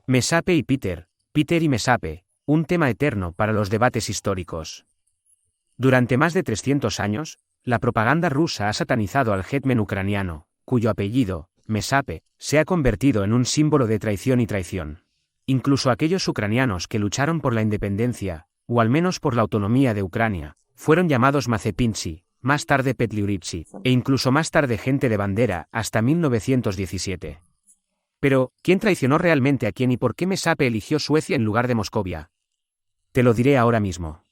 Mesape y Peter, Peter y Mesape, un tema eterno para los debates históricos. Durante más de 300 años, la propaganda rusa ha satanizado al hetman ucraniano, cuyo apellido, Mesape, se ha convertido en un símbolo de traición y traición. Incluso aquellos ucranianos que lucharon por la independencia, o al menos por la autonomía de Ucrania, fueron llamados Mazepinci, más tarde Petliurivci, e incluso más tarde gente de bandera, hasta 1917. Pero, ¿quién traicionó realmente a quién y por qué Mesape eligió Suecia en lugar de Moscovia? Te lo diré ahora mismo.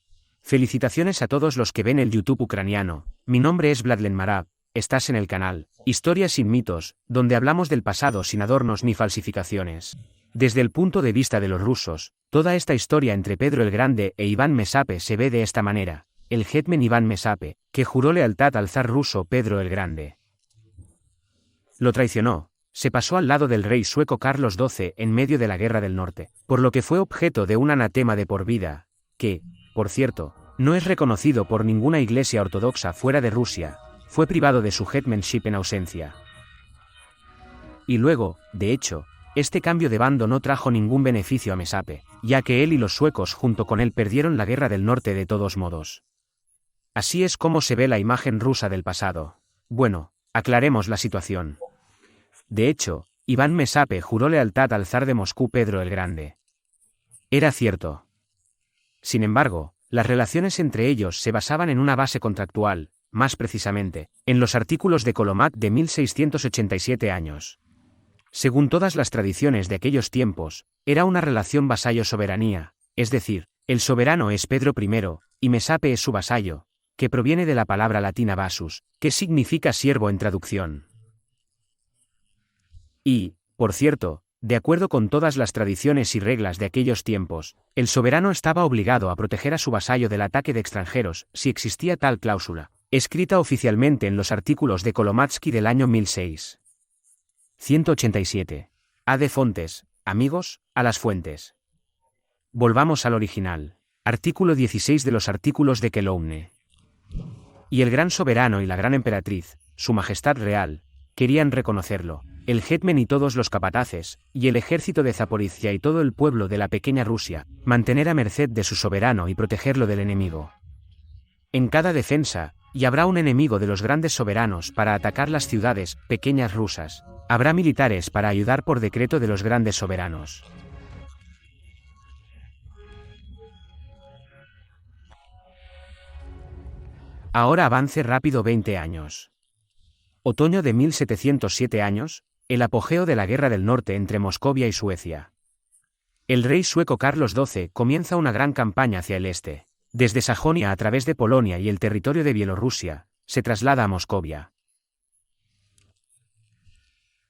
Felicitaciones a todos los que ven el YouTube ucraniano. Mi nombre es Vladlen Marav, estás en el canal Historias sin mitos, donde hablamos del pasado sin adornos ni falsificaciones. Desde el punto de vista de los rusos, toda esta historia entre Pedro el Grande e Iván Mesape se ve de esta manera: el hetman Iván Mesape, que juró lealtad al zar ruso Pedro el Grande, lo traicionó. Se pasó al lado del rey sueco Carlos XII en medio de la Guerra del Norte, por lo que fue objeto de un anatema de por vida, que, por cierto, no es reconocido por ninguna iglesia ortodoxa fuera de Rusia. Fue privado de su hetmanship en ausencia. Y luego, de hecho, este cambio de bando no trajo ningún beneficio a Mesape, ya que él y los suecos junto con él perdieron la Guerra del Norte de todos modos. Así es como se ve la imagen rusa del pasado. Bueno, aclaremos la situación. De hecho, Iván Mesape juró lealtad al zar de Moscú Pedro el Grande. Era cierto. Sin embargo, las relaciones entre ellos se basaban en una base contractual, más precisamente, en los artículos de Colomac de 1687 años. Según todas las tradiciones de aquellos tiempos, era una relación vasallo-soberanía, es decir, el soberano es Pedro I, y Mesape es su vasallo, que proviene de la palabra latina vasus, que significa siervo en traducción. Y, por cierto, de acuerdo con todas las tradiciones y reglas de aquellos tiempos, el soberano estaba obligado a proteger a su vasallo del ataque de extranjeros, si existía tal cláusula, escrita oficialmente en los artículos de Kolomatsky del año 1687. A de Fontes, amigos, a las fuentes. Volvamos al original. Artículo 16 de los artículos de Kelowne. Y el gran soberano y la gran emperatriz, su majestad real, querían reconocerlo, el hetman y todos los capataces, y el ejército de Zaporizhia y todo el pueblo de la pequeña Rusia, mantener a merced de su soberano y protegerlo del enemigo. En cada defensa, y habrá un enemigo de los grandes soberanos para atacar las ciudades pequeñas rusas, habrá militares para ayudar por decreto de los grandes soberanos. Ahora avance rápido 20 años. Otoño de 1707 años, el apogeo de la Guerra del Norte entre Moscovia y Suecia. El rey sueco Carlos XII comienza una gran campaña hacia el este. Desde Sajonia a través de Polonia y el territorio de Bielorrusia, se traslada a Moscovia.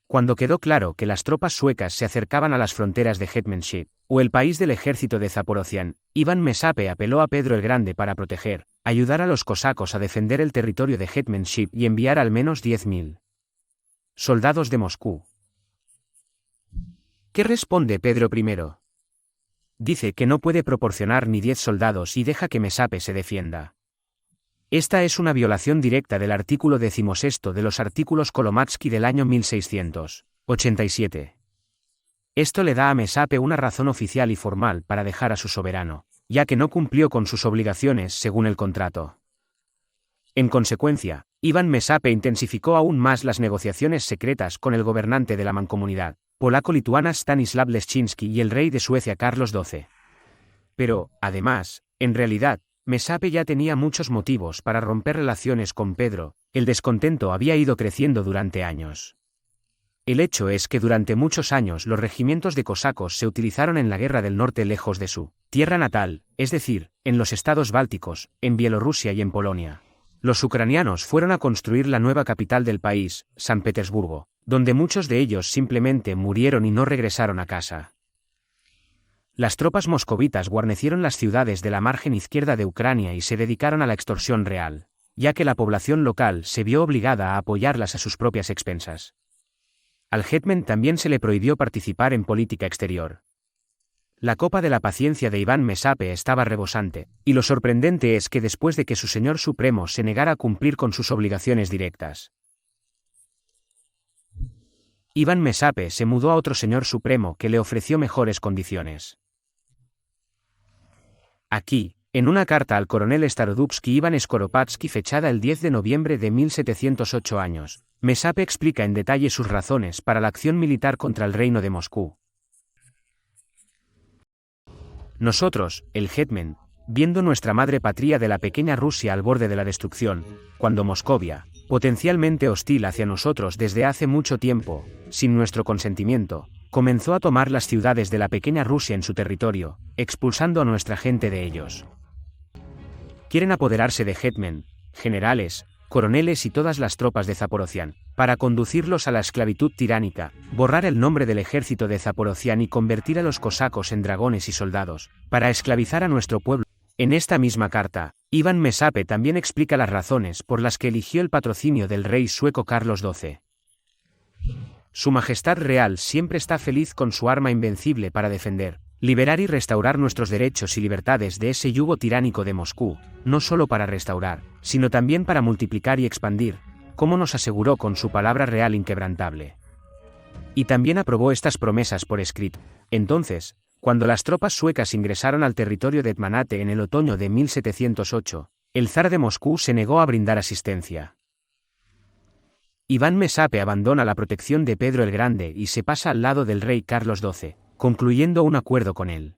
Cuando quedó claro que las tropas suecas se acercaban a las fronteras de hetmanship, o el país del ejército de Zaporozhian, Iván Mesape apeló a Pedro el Grande para proteger, ayudar a los cosacos a defender el territorio de hetmanship y enviar al menos 10.000 soldados de Moscú. ¿Qué responde Pedro I? Dice que no puede proporcionar ni 10 soldados y deja que Mesape se defienda. Esta es una violación directa del artículo 16 de los artículos Kolomatsky del año 1687. Esto le da a Mesape una razón oficial y formal para dejar a su soberano, ya que no cumplió con sus obligaciones según el contrato. En consecuencia, Iván Mesape intensificó aún más las negociaciones secretas con el gobernante de la mancomunidad, polaco-lituana Stanislav Leszczynski y el rey de Suecia Carlos XII. Pero, además, en realidad, Mesape ya tenía muchos motivos para romper relaciones con Pedro. El descontento había ido creciendo durante años. El hecho es que durante muchos años los regimientos de cosacos se utilizaron en la Guerra del Norte lejos de su tierra natal, es decir, en los estados bálticos, en Bielorrusia y en Polonia. Los ucranianos fueron a construir la nueva capital del país, San Petersburgo, donde muchos de ellos simplemente murieron y no regresaron a casa. Las tropas moscovitas guarnecieron las ciudades de la margen izquierda de Ucrania y se dedicaron a la extorsión real, ya que la población local se vio obligada a apoyarlas a sus propias expensas. Al hetman también se le prohibió participar en política exterior. La copa de la paciencia de Iván Mesape estaba rebosante, y lo sorprendente es que después de que su señor supremo se negara a cumplir con sus obligaciones directas, Iván Mesape se mudó a otro señor supremo que le ofreció mejores condiciones. Aquí, en una carta al coronel Starodubski Iván Skoropadsky fechada el 10 de noviembre de 1708 años, Mesape explica en detalle sus razones para la acción militar contra el reino de Moscú. Nosotros, el hetman, viendo nuestra madre patria de la pequeña Rusia al borde de la destrucción, cuando Moscovia, potencialmente hostil hacia nosotros desde hace mucho tiempo, sin nuestro consentimiento, comenzó a tomar las ciudades de la pequeña Rusia en su territorio, expulsando a nuestra gente de ellos. Quieren apoderarse de hetman, generales, coroneles y todas las tropas de Zaporozhian, para conducirlos a la esclavitud tiránica, borrar el nombre del ejército de Zaporozhian y convertir a los cosacos en dragones y soldados, para esclavizar a nuestro pueblo. En esta misma carta, Iván Mesape también explica las razones por las que eligió el patrocinio del rey sueco Carlos XII. Su Majestad Real siempre está feliz con su arma invencible para defender, liberar y restaurar nuestros derechos y libertades de ese yugo tiránico de Moscú, no solo para restaurar, sino también para multiplicar y expandir, como nos aseguró con su palabra real inquebrantable. Y también aprobó estas promesas por escrito. Entonces, cuando las tropas suecas ingresaron al territorio de Etmanate en el otoño de 1708, el zar de Moscú se negó a brindar asistencia. Iván Mesape abandona la protección de Pedro el Grande y se pasa al lado del rey Carlos XII, concluyendo un acuerdo con él.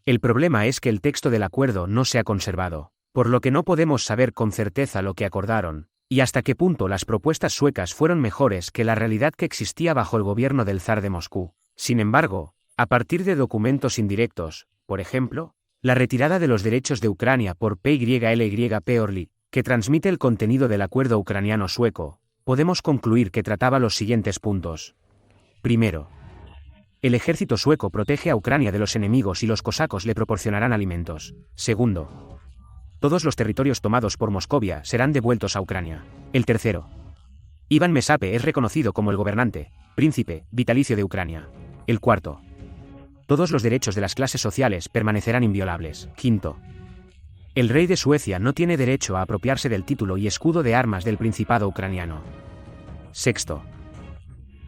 El problema es que el texto del acuerdo no se ha conservado, por lo que no podemos saber con certeza lo que acordaron, y hasta qué punto las propuestas suecas fueron mejores que la realidad que existía bajo el gobierno del zar de Moscú. Sin embargo, a partir de documentos indirectos, por ejemplo, la retirada de los derechos de Ucrania por PYLYP Orly, que transmite el contenido del acuerdo ucraniano-sueco, podemos concluir que trataba los siguientes puntos. Primero, el ejército sueco protege a Ucrania de los enemigos y los cosacos le proporcionarán alimentos. Segundo, todos los territorios tomados por Moscovia serán devueltos a Ucrania. El tercero, Iván Mesape es reconocido como el gobernante, príncipe, vitalicio de Ucrania. El cuarto, todos los derechos de las clases sociales permanecerán inviolables. Quinto, el rey de Suecia no tiene derecho a apropiarse del título y escudo de armas del Principado ucraniano. Sexto,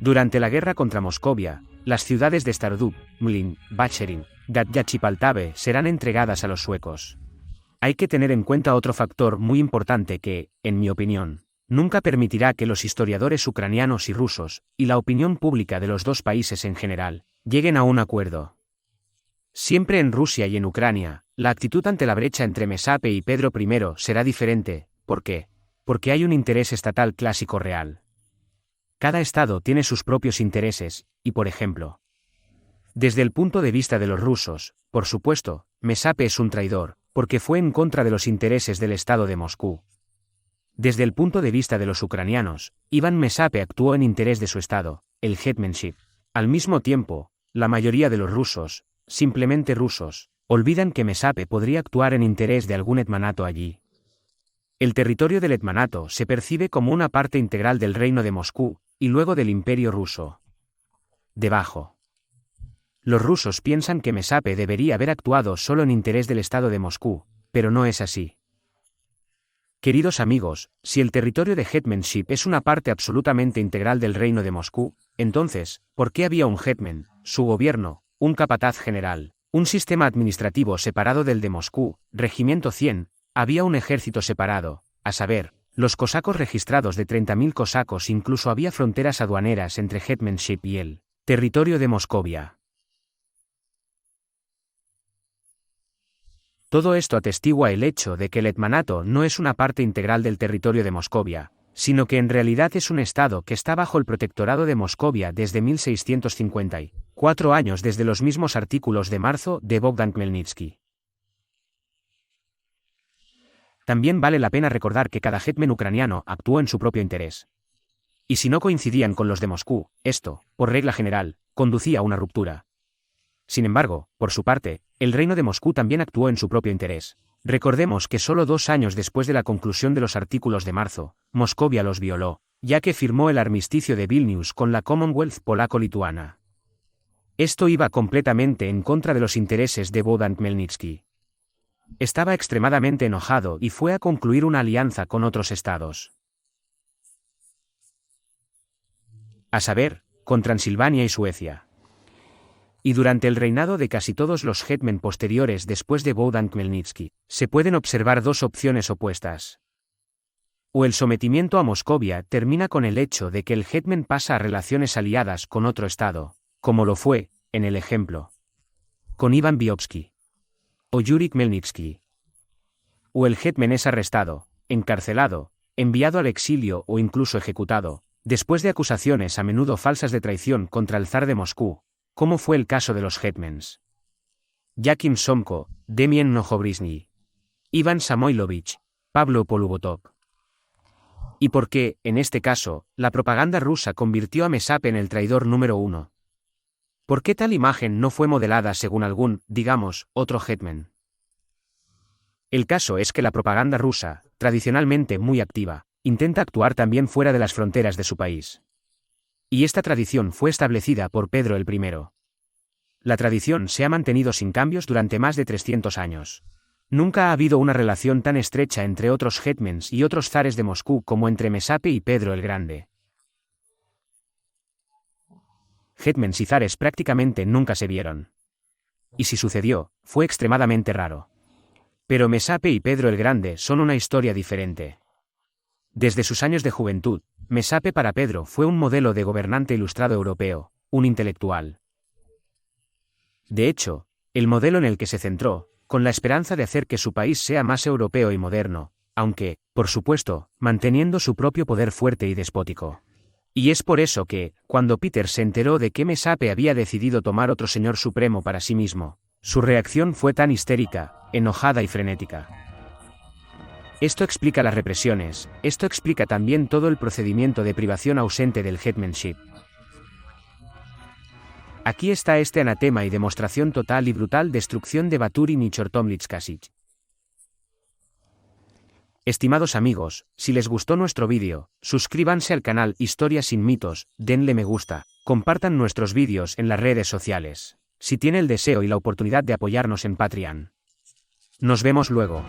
durante la guerra contra Moscovia, las ciudades de Starodub, Mlin, Bacherin, Gatyach y Poltave serán entregadas a los suecos. Hay que tener en cuenta otro factor muy importante que, en mi opinión, nunca permitirá que los historiadores ucranianos y rusos, y la opinión pública de los dos países en general, lleguen a un acuerdo. Siempre en Rusia y en Ucrania, la actitud ante la brecha entre Mesape y Pedro I será diferente. ¿Por qué? Porque hay un interés estatal clásico real. Cada estado tiene sus propios intereses, y por ejemplo, desde el punto de vista de los rusos, por supuesto, Mesape es un traidor, porque fue en contra de los intereses del estado de Moscú. Desde el punto de vista de los ucranianos, Iván Mesape actuó en interés de su estado, el hetmanship. Al mismo tiempo, la mayoría de los rusos, simplemente rusos, olvidan que Mesape podría actuar en interés de algún hetmanato allí. El territorio del hetmanato se percibe como una parte integral del reino de Moscú, y luego del imperio ruso. Debajo. Los rusos piensan que Mesape debería haber actuado solo en interés del estado de Moscú, pero no es así. Queridos amigos, si el territorio de hetmanship es una parte absolutamente integral del reino de Moscú, entonces, ¿por qué había un hetman, su gobierno, un capataz general, un sistema administrativo separado del de Moscú, regimiento 100, había un ejército separado, a saber, los cosacos registrados de 30.000 cosacos, incluso había fronteras aduaneras entre hetmanship y el territorio de Moscovia? Todo esto atestigua el hecho de que el hetmanato no es una parte integral del territorio de Moscovia, sino que en realidad es un estado que está bajo el protectorado de Moscovia desde 1654 años desde los mismos artículos de marzo de Bogdan Khmelnytsky. También vale la pena recordar que cada hetman ucraniano actuó en su propio interés. Y si no coincidían con los de Moscú, esto, por regla general, conducía a una ruptura. Sin embargo, por su parte, el reino de Moscú también actuó en su propio interés. Recordemos que solo 2 años después de la conclusión de los artículos de marzo, Moscovia los violó, ya que firmó el armisticio de Vilnius con la Commonwealth polaco-lituana. Esto iba completamente en contra de los intereses de Bogdan Khmelnytsky. Estaba extremadamente enojado y fue a concluir una alianza con otros estados. a saber, con Transilvania y Suecia. Y durante el reinado de casi todos los hetmen posteriores después de Bogdan Khmelnytsky, se pueden observar dos opciones opuestas. O el sometimiento a Moscovia termina con el hecho de que el hetmen pasa a relaciones aliadas con otro estado, como lo fue, en el ejemplo, con Iván Biovsky o Yuri Khmelnytsky. O el hetmen es arrestado, encarcelado, enviado al exilio o incluso ejecutado, después de acusaciones a menudo falsas de traición contra el zar de Moscú, como fue el caso de los hetmens Yakim Somko, Demien Novobrishny, Iván Samoilovich, Pablo Polubotov. Y por qué, en este caso, la propaganda rusa convirtió a Mesape en el traidor número 1. ¿Por qué tal imagen no fue modelada según algún, digamos, otro hetman? El caso es que la propaganda rusa, tradicionalmente muy activa, intenta actuar también fuera de las fronteras de su país. Y esta tradición fue establecida por Pedro el I. La tradición se ha mantenido sin cambios durante más de 300 años. Nunca ha habido una relación tan estrecha entre otros hetmans y otros zares de Moscú como entre Mesape y Pedro el Grande. Hetmans y zares prácticamente nunca se vieron. Y si sucedió, fue extremadamente raro. Pero Mesape y Pedro el Grande son una historia diferente. Desde sus años de juventud, Mesape para Pedro fue un modelo de gobernante ilustrado europeo, un intelectual. De hecho, el modelo en el que se centró, con la esperanza de hacer que su país sea más europeo y moderno, aunque, por supuesto, manteniendo su propio poder fuerte y despótico. Y es por eso que, cuando Peter se enteró de que Mesape había decidido tomar otro señor supremo para sí mismo, su reacción fue tan histérica, enojada y frenética. Esto explica las represiones, esto explica también todo el procedimiento de privación ausente del hetmanship. Aquí está este anatema y demostración total y brutal destrucción de Baturin y Chortomlitskasich. Estimados amigos, si les gustó nuestro vídeo, suscríbanse al canal Historias sin mitos, denle me gusta, compartan nuestros vídeos en las redes sociales. Si tiene el deseo y la oportunidad de apoyarnos en Patreon. Nos vemos luego.